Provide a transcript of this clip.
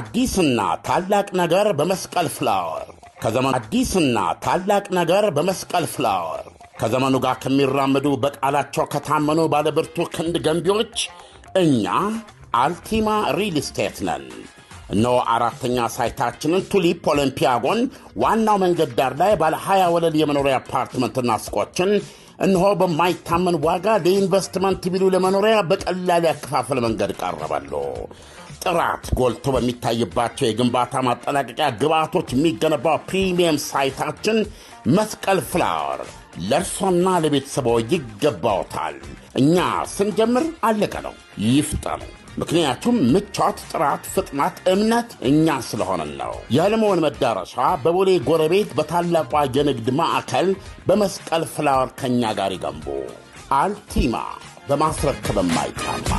አዲስና ታላቅ ነገር በመስቀል ፍላወር ከዘመኑ ጋር ከሚራመዱ በቃላቸው ከታመኑ ባለብርቱ ክንድ ገንቢዎች እኛ አልቲማ ሪል ስቴት ነን። እነሆ አራተኛ ሳይታችንን ቱሊፕ ኦሎምፒያጎን ዋናው መንገድ ዳር ላይ ባለ 20 ወለል የመኖሪያ አፓርትመንትና ሱቆችን እነሆ በማይታመን ዋጋ ለኢንቨስትመንት ቢሉ ለመኖሪያ በቀላል ያከፋፈል መንገድ ቀርበዋል። ጥራት ጎልቶ በሚታይባቸው የግንባታ ማጠናቀቂያ ግብዓቶች የሚገነባው ፕሪሚየም ሳይታችን መስቀል ፍላወር ለእርሶና ለቤተሰቦ ይገባዎታል። እኛ ስንጀምር አለቀ ነው። ይፍጠኑ። ምክንያቱም ምቾት፣ ጥራት፣ ፍጥነት፣ እምነት እኛ ስለሆነን ነው። የህልሞን መዳረሻ በቦሌ ጎረቤት በታላቋ የንግድ ማዕከል በመስቀል ፍላወር ከኛ ጋር ይገንቡ። አልቲማ በማስረከብ የማይታማ